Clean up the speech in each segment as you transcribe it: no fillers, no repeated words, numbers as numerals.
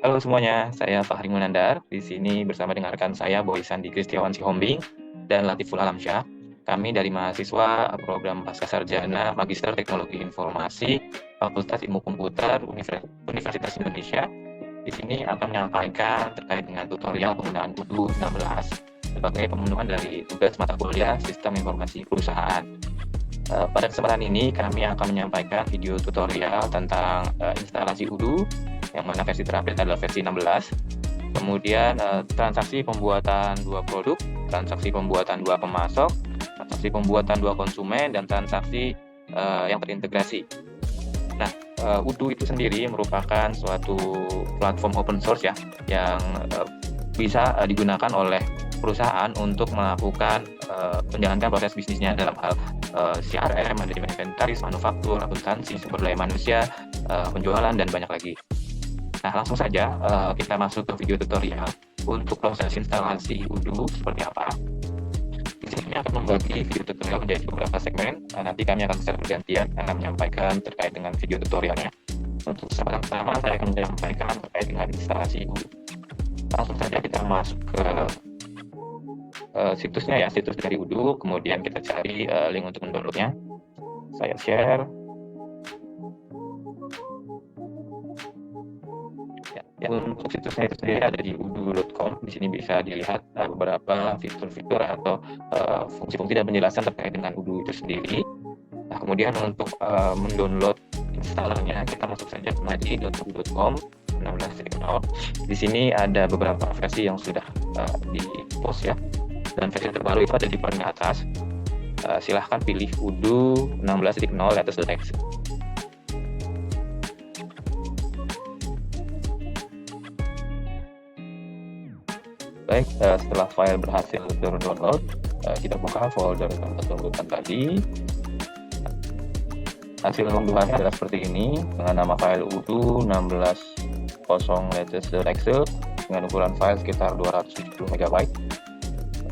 Halo semuanya, saya Fahri Munandar. Di sini bersama dengan rekan saya Boy Sandi Kristiawan Sihombing dan Latiful Alamsyah. Kami dari mahasiswa program Pascasarjana Magister Teknologi Informasi Fakultas Ilmu Komputer Universitas Indonesia. Di sini akan menyampaikan terkait dengan tutorial penggunaan UDU 16 sebagai pemenuhan dari tugas mata kuliah Sistem Informasi Perusahaan. Pada kesempatan ini kami akan menyampaikan video tutorial tentang instalasi UDU, yang mana versi terakhir adalah versi 16. Kemudian transaksi pembuatan dua produk, transaksi pembuatan dua pemasok, transaksi pembuatan dua konsumen, dan transaksi yang terintegrasi. Nah, UDU itu sendiri merupakan suatu platform open source ya, yang bisa digunakan oleh perusahaan untuk melakukan menjalankan proses bisnisnya dalam hal CRM, manajemen inventaris, manufaktur, akuntansi, sumber daya manusia, penjualan, dan banyak lagi. Nah, langsung saja kita masuk ke video tutorial untuk proses instalasi UDU seperti apa. Di sini akan membagi video tutorial menjadi beberapa segmen. Nanti kami akan secara bergantian akan menyampaikan terkait dengan video tutorialnya. Untuk kesempatan pertama, saya akan menyampaikan terkait dengan instalasi UDU. Langsung saja kita masuk ke situsnya ya, situs dari UDU, kemudian kita cari link untuk mendownloadnya. Saya share. Ya, untuk situsnya itu sendiri ada di udu.com. Di sini bisa dilihat beberapa fitur-fitur atau fungsi-fungsi dan penjelasan terkait dengan UDU itu sendiri. Nah, kemudian untuk mendownload installernya, kita masuk saja ke madi.udu.com 16.0. Di sini ada beberapa versi yang sudah di-post ya. Dan versi terbaru itu ada di paling atas. Silahkan pilih UDU 16.0 latest text. Baik, setelah file berhasil download, kita buka folder tempat downloadan tadi. Hasil unduhannya adalah seperti ini, dengan nama file UDU 16.0 latest Excel dengan ukuran file sekitar 270 MB.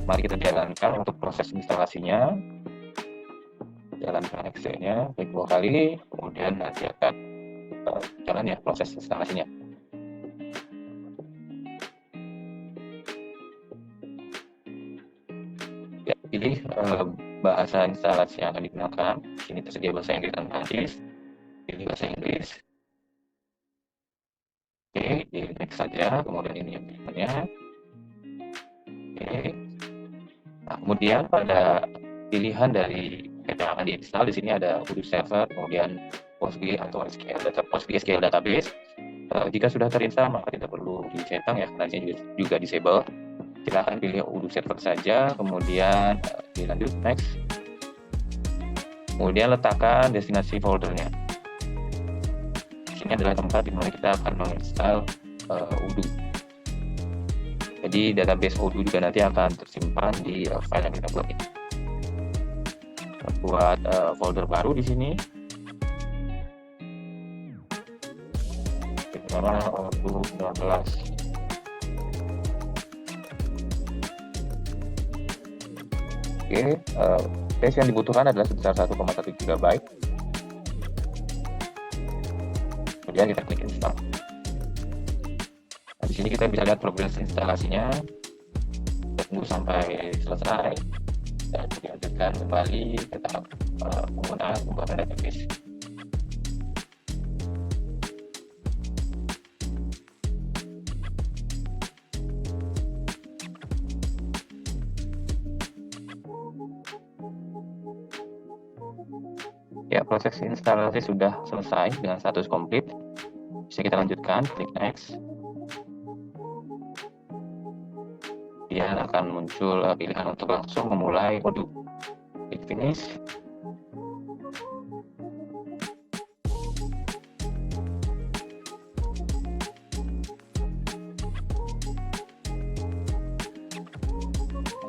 Mari kita jalankan untuk proses instalasinya. Jalankan Excel-nya klik 2 kali, kemudian nanti akan jalan ya proses instalasinya. Ya, pilih bahasa instalasi yang akan digunakan. Di sini tersedia bahasa Inggris dan Prancis. Pilih bahasa Inggris. Oke, di next saja. Kemudian ini yang pilihannya. Oke. Nah, kemudian pada pilihan dari yang akan diinstal, di sini ada UDU server, kemudian PostgreSQL atau PostgreSQL database. Jika sudah terinstall maka tidak perlu dicentang ya, karena ini juga disable. Silahkan pilih UDU server saja, kemudian dilanjut next. Kemudian letakkan destinasi foldernya. Di sini adalah tempat di mana kita akan menginstal UDU. Jadi database UDU juga nanti akan tersimpan di file yang kita buat ini. Buat folder baru di sini. Nama UDU 16. Oke, space yang dibutuhkan adalah sebesar 1,1 GB. Kemudian kita klik install. Nah, di sini kita bisa lihat progres instalasinya. Kita tunggu sampai selesai dan dilanjutkan kembali ke tahap penggunaan pembuatan database. Ya, proses instalasi sudah selesai dengan status komplit. Bisa kita lanjutkan, klik next. Kemudian akan muncul pilihan untuk langsung memulai UDU. Klik finish.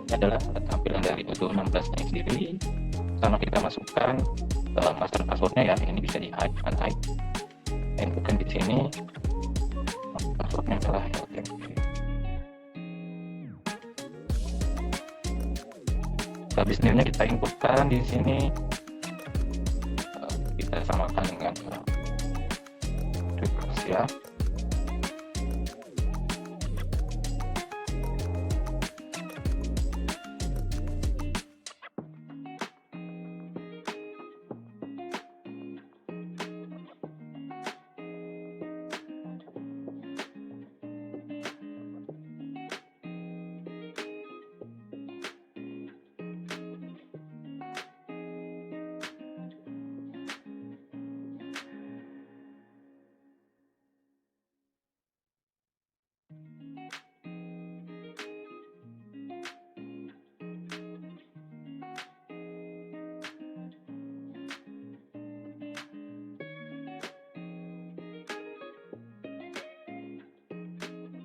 Ini adalah tampilan dari UDU 16-nya sendiri. Pertama kita masukkan master passwordnya ya, ini bisa di hide, unhide. Inputkan di sini passwordnya adalah LTP. Habis nilainya kita inputkan di sini, kita samakan dengan request ya.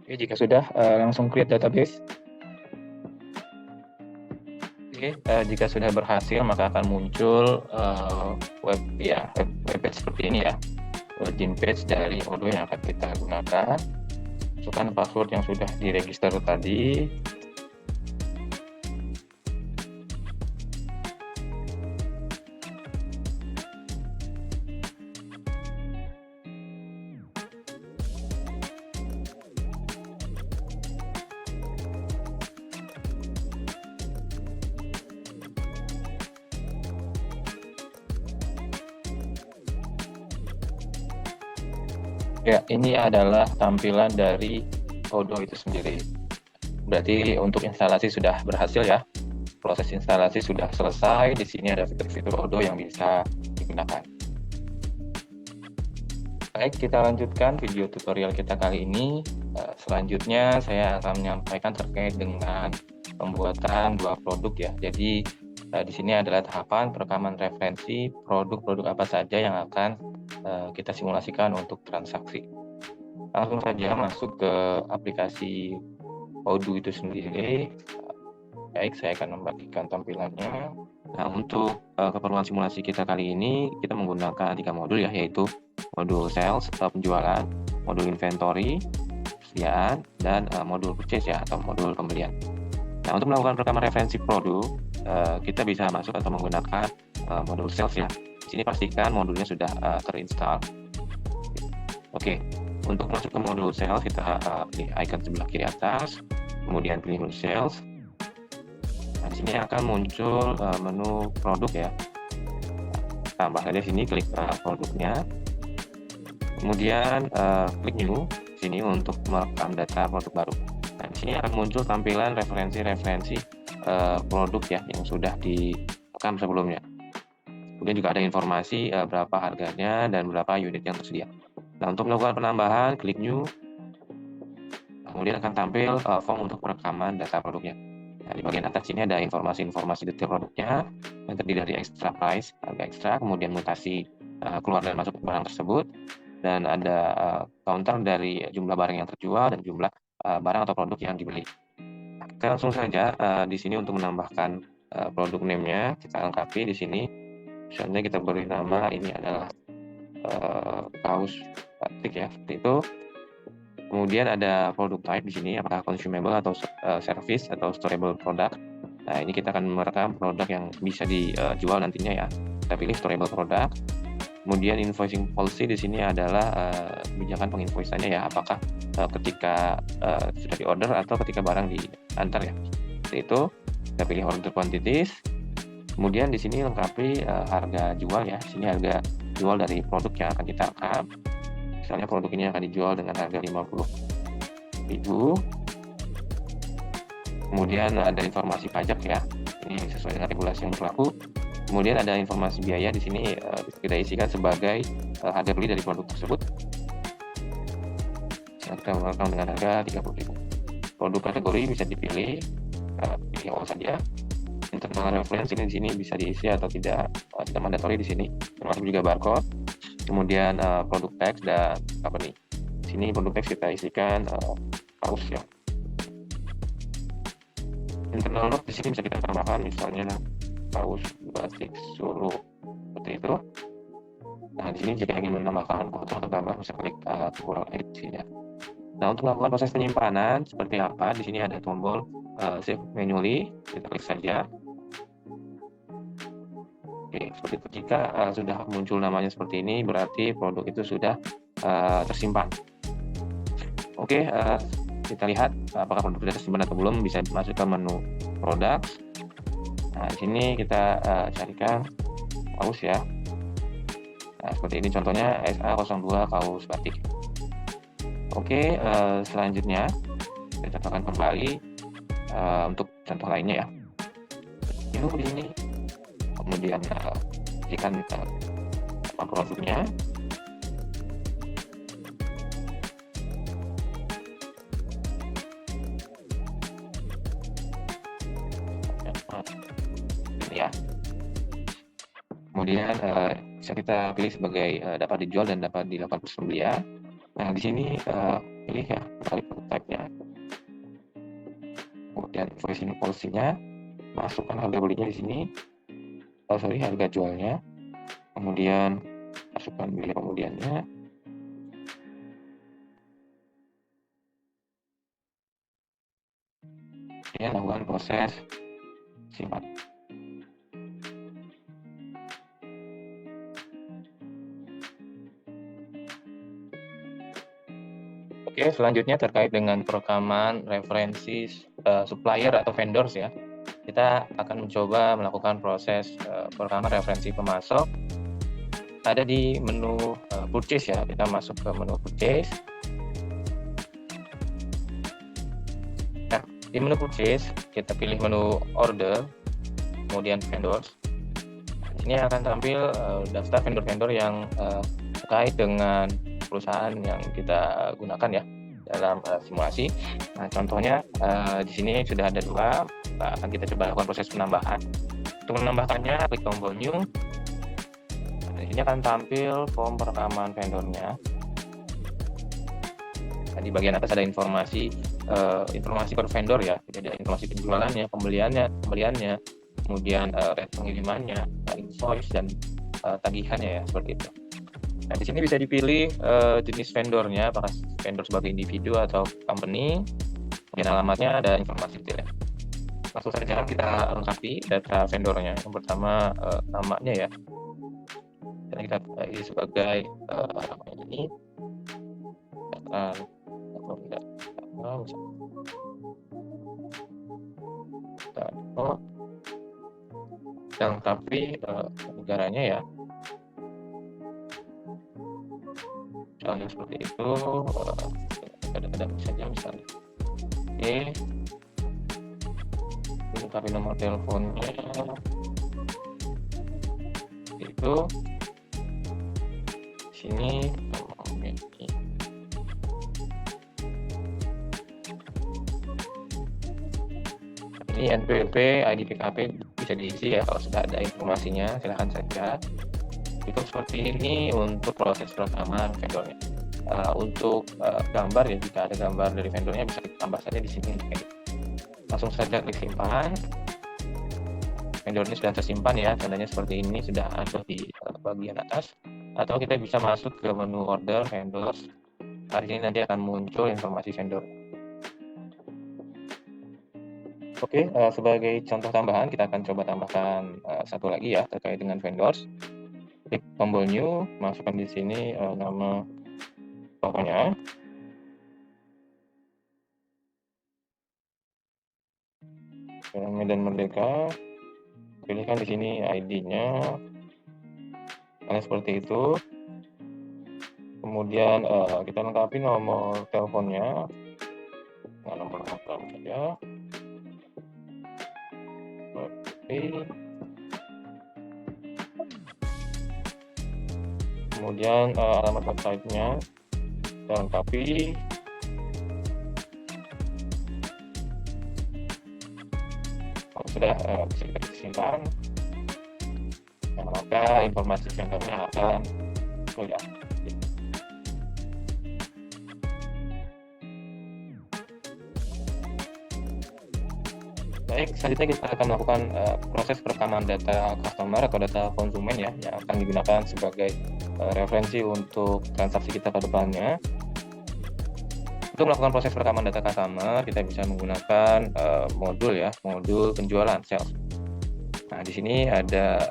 Oke, jika sudah, langsung create database. Oke, jika sudah berhasil maka akan muncul web page seperti ini ya, login page dari Odoo yang akan kita gunakan. Masukkan password yang sudah diregister tadi. Ya, ini adalah tampilan dari Odoo itu sendiri. Berarti untuk instalasi sudah berhasil ya. Proses instalasi sudah selesai. Di sini ada fitur-fitur Odoo yang bisa digunakan. Baik, kita lanjutkan video tutorial kita kali ini. Selanjutnya saya akan menyampaikan terkait dengan pembuatan dua produk ya. Jadi di sini adalah tahapan perekaman referensi produk-produk apa saja yang akan kita simulasikan untuk transaksi. Langsung saja masuk ke aplikasi Odoo itu sendiri. Baik, saya akan membagikan tampilannya. Nah, untuk keperluan simulasi kita kali ini, kita menggunakan 3 modul ya, yaitu modul sales atau penjualan, modul inventory, persediaan, dan modul purchase ya, atau modul pembelian. Nah, untuk melakukan perekaman referensi produk, kita bisa masuk atau menggunakan modul sales ya. Di sini pastikan modulnya sudah terinstall. Oke, untuk masuk ke modul sales, kita pilih icon sebelah kiri atas, kemudian pilih modul sales. Nah, di sini akan muncul menu produk ya. Tambah saja sini klik produknya. Kemudian klik new sini untuk merekam data produk baru. Nah, di sini akan muncul tampilan referensi-referensi produk ya yang sudah direkam sebelumnya. Kemudian juga ada informasi berapa harganya dan berapa unit yang tersedia. Nah, untuk melakukan penambahan, klik new. Kemudian akan tampil form untuk perekaman data produknya. Nah, di bagian atas ini ada informasi-informasi detail produknya yang terdiri dari extra price, harga ekstra, kemudian mutasi keluar dan masuk barang tersebut, dan ada counter dari jumlah barang yang terjual dan jumlah barang atau produk yang dibeli. Kita langsung saja di sini untuk menambahkan produk name-nya, kita lengkapi di sini. Misalnya kita beri nama ini adalah kaos batik ya, seperti itu. Kemudian ada produk type di sini, apakah consumable atau service atau storable product. Nah, ini kita akan merekam produk yang bisa dijual nantinya ya. Kita pilih storable product. Kemudian invoicing policy di sini adalah kebijakan penginvoisannya ya, apakah ketika sudah diorder atau ketika barang diantar ya. Seperti itu. Kita pilih order quantities. Kemudian di sini lengkapi harga jual ya. Di sini harga jual dari produk yang akan kita rekam. Misalnya produk ini akan dijual dengan harga 50.000. Kemudian ada informasi pajak ya, ini sesuai dengan regulasi yang berlaku. Kemudian ada informasi biaya di sini kita isikan sebagai harga beli dari produk tersebut. Kita merekam dengan harga 30.000. Produk kategori bisa dipilih, pilih awal saja. Internal reference ini di sini bisa diisi atau tidak mandatory di sini, termasuk juga barcode. Kemudian produk teks dan company. Di sini produk teks kita isikan kaos ya. Internal note di sini bisa kita tambahkan misalnya kaos batik Solo seperti itu. Nah, di sini jika ingin menambahkan foto atau gambar bisa klik tombol edit sini ya. Nah, untuk melakukan proses penyimpanan seperti apa? Di sini ada tombol save manually, kita klik saja. Oke, seperti itu. Jika sudah muncul namanya seperti ini, berarti produk itu sudah tersimpan. Oke, kita lihat apakah produk sudah tersimpan atau belum. Bisa masuk ke menu products. Nah, di sini kita carikan kaos ya. Nah, seperti ini contohnya SA02 kaos batik. Oke, selanjutnya kita contohkan kembali untuk contoh lainnya ya. Ini di sini. Kemudian jika nama produknya, ini ya. Kemudian bisa kita pilih sebagai dapat dijual dan dapat dilakukan persembelian. Nah, di sini pilih ya kali type-nya, kemudian invoicing policy-nya, masukkan harga belinya di sini, harga jualnya, kemudian masukkan biaya kemudiannya, kemudian lakukan proses simpan. Oke, selanjutnya terkait dengan perekaman referensi supplier atau vendors ya. Kita akan mencoba melakukan proses perekaman referensi pemasok. Ada di menu purchase ya, kita masuk ke menu purchase. Nah, di menu purchase kita pilih menu order, kemudian vendors. Di sini akan tampil daftar vendor-vendor yang terkait dengan perusahaan yang kita gunakan ya dalam simulasi. Nah, contohnya di sini sudah ada 2, akan kita coba lakukan proses penambahan. Untuk menambahkannya, klik tombol new. Nah, di sini akan tampil form perekaman vendornya. Nah, di bagian atas ada informasi per vendor ya, jadi ada informasi penjualannya, pembeliannya, kemudian rate pengirimannya, invoice dan tagihannya ya, seperti itu. Nah, di sini bisa dipilih jenis vendornya, apakah vendor sebagai individu atau company, kemudian alamatnya, ada informasi detailnya. Langsung saja kita lengkapi data vendornya. Yang pertama namanya ya, dan kita pilih sebagai ini atau tidak kita lengkapi negaranya ya. Misalnya seperti itu, ada saja misalnya. Oke, lengkapi nomor teleponnya itu sini. Ini NPWP, ID PKP bisa diisi ya kalau sudah ada informasinya, silahkan saja. Cukup seperti ini untuk proses perekaman vendornya. Untuk gambar ya, jika ada gambar dari vendornya bisa ditambah saja di sini. Langsung saja klik simpan. Vendornya sudah tersimpan ya, tandanya seperti ini sudah ada di bagian atas. Atau kita bisa masuk ke menu order vendors. Di sini nanti akan muncul informasi vendor. Oke, sebagai contoh tambahan kita akan coba tambahkan satu lagi ya terkait dengan vendors. Klik tombol new, masukkan di sini nama tokonya. Medan Merdeka. Pilihkan di sini ID-nya. Nah, seperti itu. Kemudian kita lengkapi nomor teleponnya. Nah, nomor telepon saja. Kemudian alamat website-nya kita lengkapi. Kalau sudah bisa kita simpan, maka informasi vendornya akan keluar. Baik, selanjutnya kita akan melakukan proses perekaman data customer atau data konsumen ya, yang akan digunakan sebagai referensi untuk transaksi kita ke depannya. Untuk melakukan proses perekaman data customer, kita bisa menggunakan modul ya, modul penjualan sales. Nah, di sini ada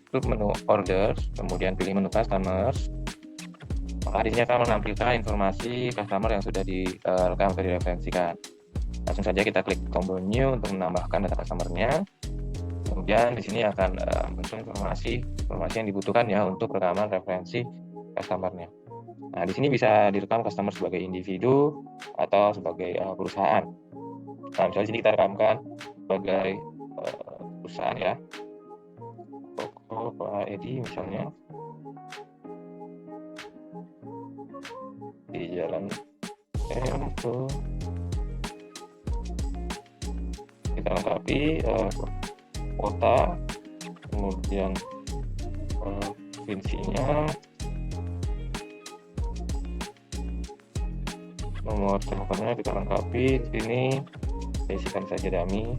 menu orders, kemudian pilih menu customers. Maka di sini akan menampilkan informasi customer yang sudah direkam atau direferensikan. Langsung saja kita klik tombol new untuk menambahkan data customer-nya. Kemudian di sini akan muncul informasi yang dibutuhkan ya untuk rekaman referensi customer-nya. Nah, di sini bisa direkam customer sebagai individu atau sebagai perusahaan. Nah, misalnya di sini kita rekamkan sebagai perusahaan ya. Toko Pak Edi misalnya. Di Jalan Tempo. Kita lengkapi kota, kemudian provinsinya, Nomor teleponnya kita lengkapi. Di sini saya isikan saja dummy.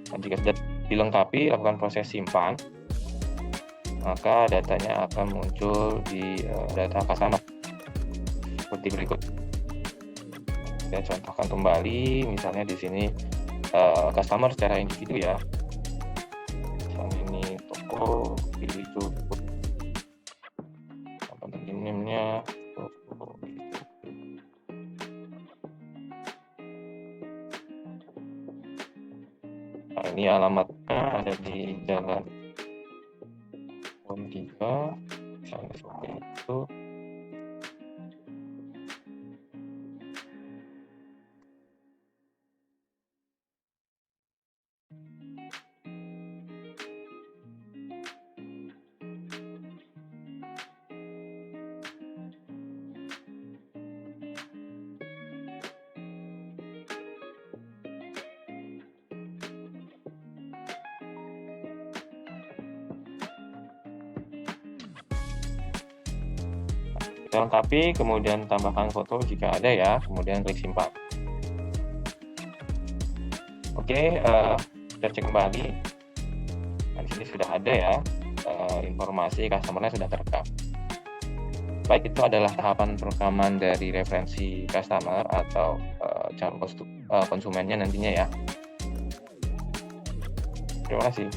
Dan jika sudah dilengkapi, lakukan proses simpan, maka datanya akan muncul di data customer seperti berikut. Saya contohkan kembali, misalnya di sini customer secara individu ya. Misalnya ini toko, pilih itu name-nya toko. Nah, ini alamatnya ada di Jalan Pon 3, misalnya seperti itu. Kita lengkapi, kemudian tambahkan foto jika ada ya, kemudian klik simpan. Oke, kita cek kembali. Nah, di sini sudah ada ya, informasi customer-nya sudah terekam. Baik, itu adalah tahapan perekaman dari referensi customer atau calon konsumennya nantinya ya. Terima kasih.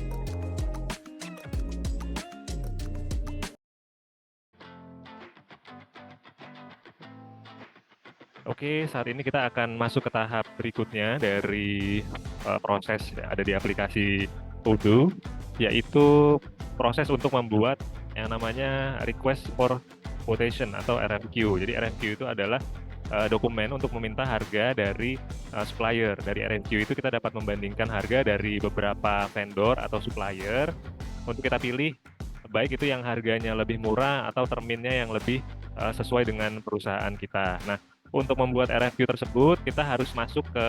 Oke, saat ini kita akan masuk ke tahap berikutnya dari proses ada di aplikasi Odoo, yaitu proses untuk membuat yang namanya request for quotation atau RFQ. Jadi RFQ itu adalah dokumen untuk meminta harga dari supplier. Dari RFQ itu kita dapat membandingkan harga dari beberapa vendor atau supplier untuk kita pilih baik itu yang harganya lebih murah atau terminnya yang lebih sesuai dengan perusahaan kita. Nah, untuk membuat RFQ tersebut, kita harus masuk ke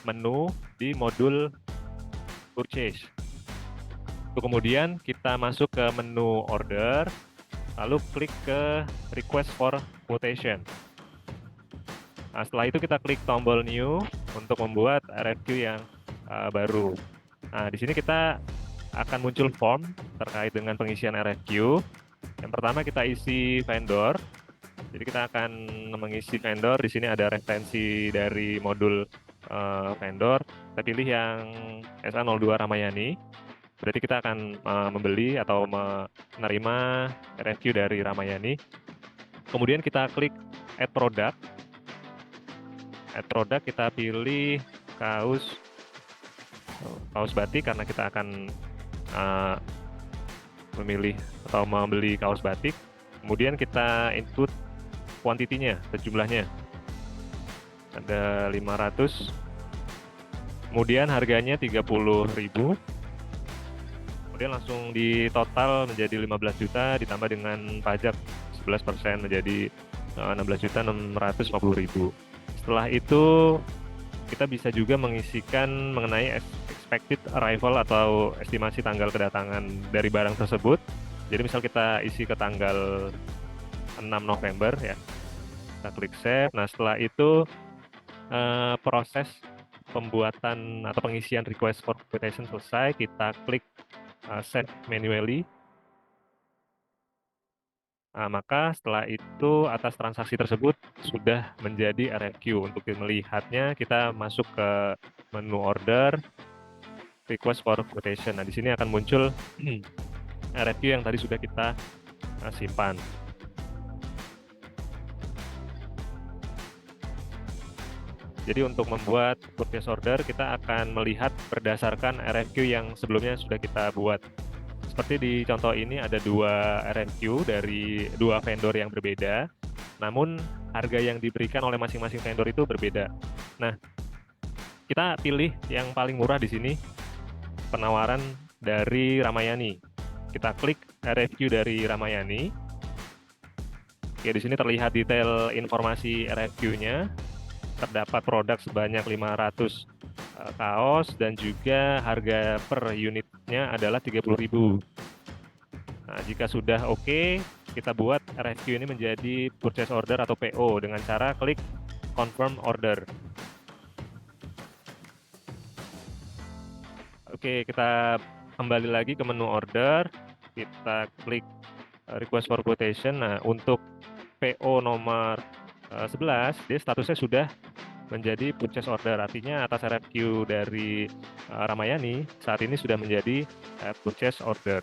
menu di modul purchase. Kemudian kita masuk ke menu order, lalu klik ke request for quotation. Nah, setelah itu kita klik tombol new untuk membuat RFQ yang baru. Nah, di sini kita akan muncul form terkait dengan pengisian RFQ. Yang pertama kita isi vendor. Jadi kita akan mengisi vendor. Di sini ada referensi dari modul vendor. Kita pilih yang SA02 Ramayani. Berarti kita akan membeli atau menerima RFQ dari Ramayani. Kemudian kita klik add product. Add product kita pilih kaos batik karena kita akan memilih atau membeli kaos batik. Kemudian kita input kuantitinya, jumlahnya ada 500, kemudian harganya 30.000, kemudian langsung di total menjadi 15 juta ditambah dengan pajak 11% menjadi 16.650.000. Setelah itu kita bisa juga mengisikan mengenai expected arrival atau estimasi tanggal kedatangan dari barang tersebut. Jadi misal kita isi ke tanggal 6 November ya, kita klik save. Nah, setelah itu proses pembuatan atau pengisian request for quotation selesai, kita klik save manually. Nah, maka setelah itu atas transaksi tersebut sudah menjadi RFQ. Untuk melihatnya kita masuk ke menu order, request for quotation. Nah, di sini akan muncul RFQ yang tadi sudah kita simpan. Jadi untuk membuat purchase order kita akan melihat berdasarkan RFQ yang sebelumnya sudah kita buat. Seperti di contoh ini ada 2 RFQ dari 2 vendor yang berbeda, namun harga yang diberikan oleh masing-masing vendor itu berbeda. Nah, kita pilih yang paling murah di sini, penawaran dari Ramayani. Kita klik RFQ dari Ramayani. Oke, di sini terlihat detail informasi RFQ-nya. Terdapat produk sebanyak 500 kaos dan juga harga per unitnya adalah 30.000. Nah, jika sudah oke, kita buat RFQ ini menjadi purchase order atau PO dengan cara klik confirm order. Oke, kita kembali lagi ke menu order, kita klik request for quotation. Nah, untuk PO nomor 11, dia statusnya sudah menjadi purchase order, artinya atas RFQ dari Ramayani saat ini sudah menjadi purchase order.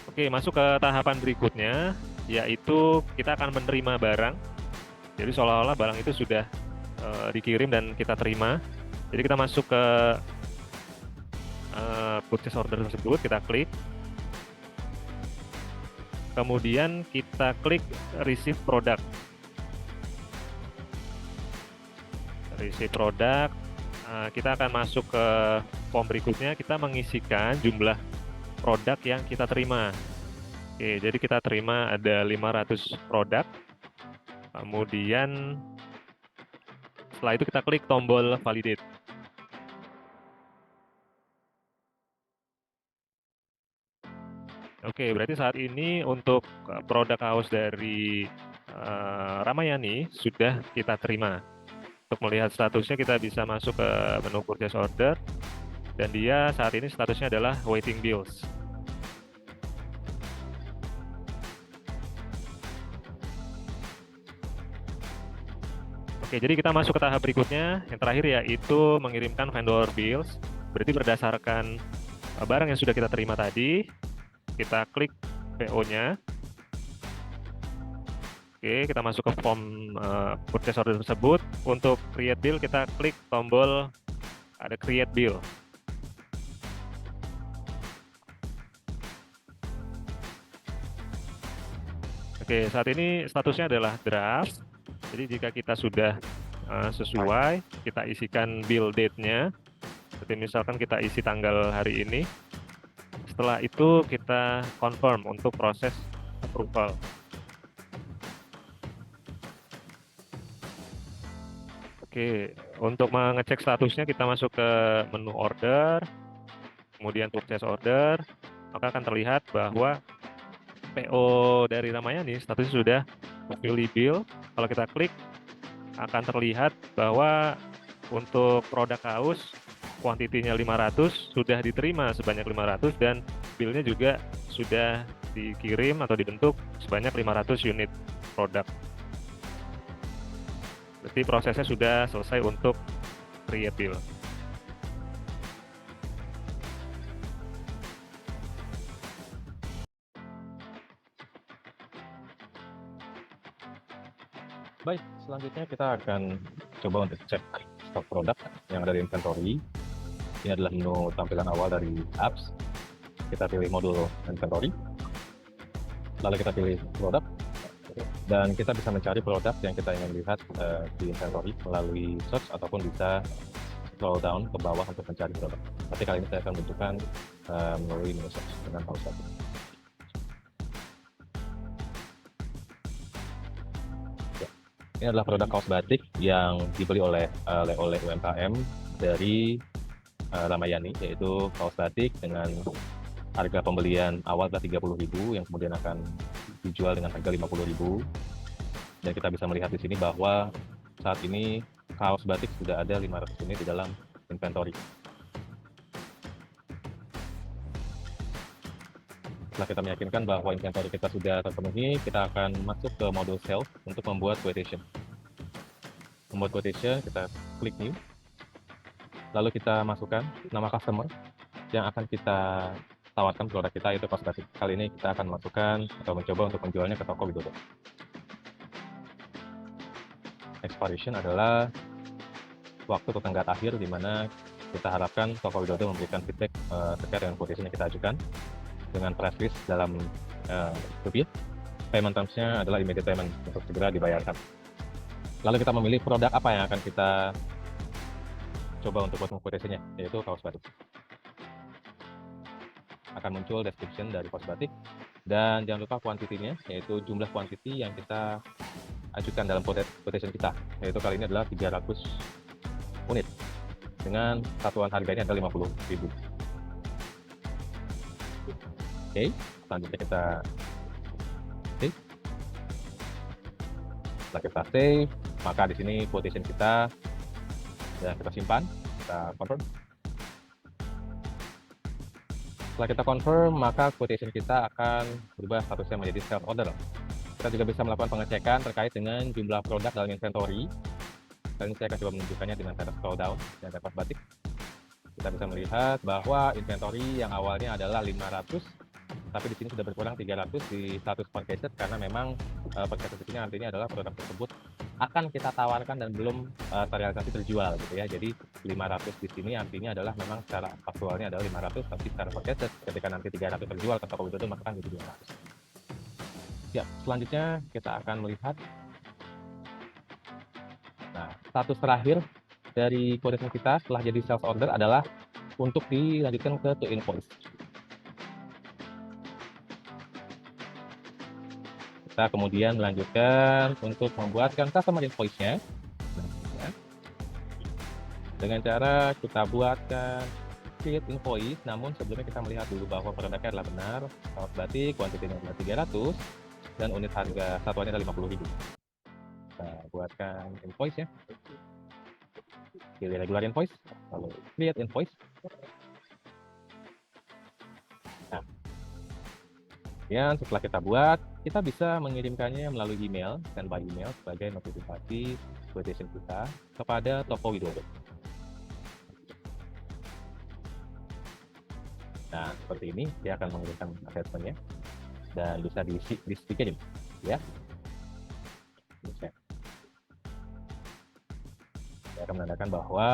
Oke, masuk ke tahapan berikutnya, yaitu kita akan menerima barang. Jadi seolah-olah barang itu sudah dikirim dan kita terima. Jadi kita masuk ke purchase order tersebut, kita klik. Kemudian kita klik receive product. Receive product, kita akan masuk ke form berikutnya, kita mengisikan jumlah produk yang kita terima. Oke, jadi kita terima ada 500 produk. Kemudian setelah itu kita klik tombol validate. Oke, berarti saat ini untuk produk kaos dari Ramayani sudah kita terima. Untuk melihat statusnya kita bisa masuk ke menu purchase order, dan dia saat ini statusnya adalah waiting bills. Oke, jadi kita masuk ke tahap berikutnya, yang terakhir yaitu mengirimkan vendor bills. Berarti berdasarkan barang yang sudah kita terima tadi, kita klik PO-nya. Oke, kita masuk ke form purchase order tersebut. Untuk create bill, kita klik tombol ada create bill. Oke, saat ini statusnya adalah draft. Jadi jika kita sudah sesuai, kita isikan bill date-nya. Seperti misalkan kita isi tanggal hari ini. Setelah itu kita confirm untuk proses approval. Oke, untuk mengecek statusnya kita masuk ke menu order, kemudian purchase order, maka akan terlihat bahwa PO dari Ramayani statusnya sudah fully bill. Kalau kita klik, akan terlihat bahwa untuk produk kaos kuantitinya 500 sudah diterima sebanyak 500, dan billnya juga sudah dikirim atau dibentuk sebanyak 500 unit produk. Berarti prosesnya sudah selesai untuk create bill. Baik, selanjutnya kita akan coba untuk cek stok produk yang ada di inventory. Ini adalah menu tampilan awal dari apps. Kita pilih modul inventory, lalu kita pilih produk, dan kita bisa mencari produk yang kita ingin lihat di inventory melalui search, ataupun bisa scroll down ke bawah untuk mencari produk. Tapi kali ini saya akan menunjukkan melalui menu search dengan kaos batik. Ini adalah produk kaos batik yang dibeli oleh UMKM dari Ramayani, yaitu kaos batik dengan harga pembelian awal adalah 30.000 yang kemudian akan dijual dengan harga 50.000. Dan kita bisa melihat di sini bahwa saat ini kaos batik sudah ada 500 unit di dalam inventory. Setelah kita meyakinkan bahwa inventory kita sudah terpenuhi, kita akan masuk ke modul sales untuk membuat quotation. Membuat quotation, kita klik new, lalu kita masukkan nama customer yang akan kita tawarkan produk kita, yaitu kaos batik. Kali ini kita akan masukkan atau mencoba untuk menjualnya ke toko Widodo. Expiration adalah waktu atau tenggat akhir di mana kita harapkan toko Widodo memberikan feedback terkait dengan quotation yang kita ajukan dengan price list dalam rupiah. Payment terms-nya adalah immediate payment untuk segera dibayarkan. Lalu kita memilih produk apa yang akan kita coba untuk buat quotation-nya, yaitu kaos batik. Akan muncul description dari kaos batik, dan jangan lupa kuantitinya, yaitu jumlah kuantiti yang kita ajukan dalam quotation kita, yaitu kali ini adalah 300 unit dengan satuan harganya adalah 50.000. Oke, selanjutnya kita save. Setelah kita save, maka di sini quotation kita dan kita simpan, kita confirm. Setelah kita confirm, maka quotation kita akan berubah statusnya menjadi sales order. Kita juga bisa melakukan pengecekan terkait dengan jumlah produk dalam inventory. Kali ini saya akan coba menunjukkannya dengan cara scroll down dan dapat batik. Kita bisa melihat bahwa inventory yang awalnya adalah 500, tapi di sini sudah berkurang 300 di status purchased karena memang purchased ini artinya adalah produk tersebut akan kita tawarkan dan belum terrealisasi terjual gitu ya. Jadi 500 di sini artinya adalah memang secara faktualnya adalah 500, tapi secara purchased ketika nanti 300 terjual ke toko Widodo maka kan jadi 200. Ya, selanjutnya kita akan melihat status terakhir dari quotation kita setelah jadi sales order adalah untuk dilanjutkan ke to invoice. Kita kemudian melanjutkan untuk membuatkan customer invoice-nya dengan cara kita buatkan create invoice, namun sebelumnya kita melihat dulu bahwa produknya adalah benar, kaos batik, kuantitinya adalah 300, dan unit harga satuannya adalah 50.000. Kita buatkan invoice ya. Pilih regular invoice, lalu create invoice. Nah, kemudian setelah kita buat, kita bisa mengirimkannya melalui email dan by email sebagai notifikasi quotation kita kepada toko Widodo. Nah, seperti ini dia akan mengirimkan attachment-nya dan bisa dikirim ya. Saya akan menandakan bahwa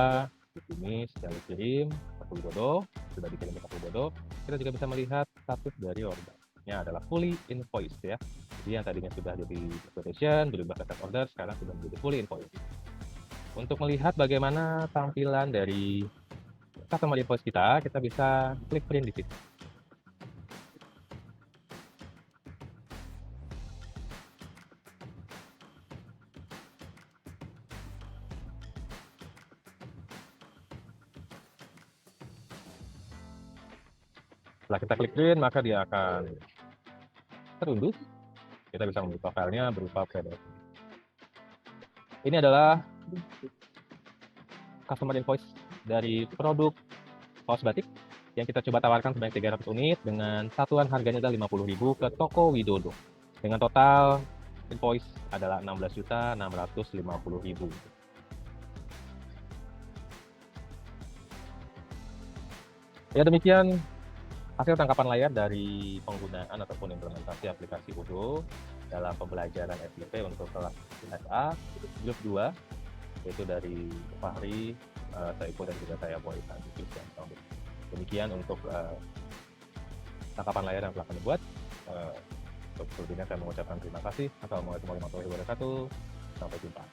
di sini sudah dikirim toko Widodo, sudah dikirim ke toko Widodo. Kita juga bisa melihat status dari ordernya adalah fully invoiced ya. Jadi yang tadinya sudah jadi quotation berubah ke sales order, sekarang sudah menjadi fully invoiced. Untuk melihat bagaimana tampilan dari customer invoice kita bisa klik print di sini. Setelah kita klik print, maka dia akan terunduh. Kita bisa membuka filenya berupa PDF. Ini adalah customer invoice dari produk kaos batik yang kita coba tawarkan sebanyak 300 unit dengan satuan harganya adalah 50.000 ke toko Widodo. Dengan total invoice adalah 16.650.000. Ya, demikian hasil tangkapan layar dari penggunaan ataupun implementasi aplikasi Udo dalam pembelajaran FIP untuk kelas SA grup 2, yaitu dari Fahri, Saiful, dan juga saya Boy Santi. Demikian untuk tangkapan layar yang telah kami buat. Untuk selebihnya saya mengucapkan terima kasih. Assalamualaikum warahmatullahi wabarakatuh. Sampai jumpa.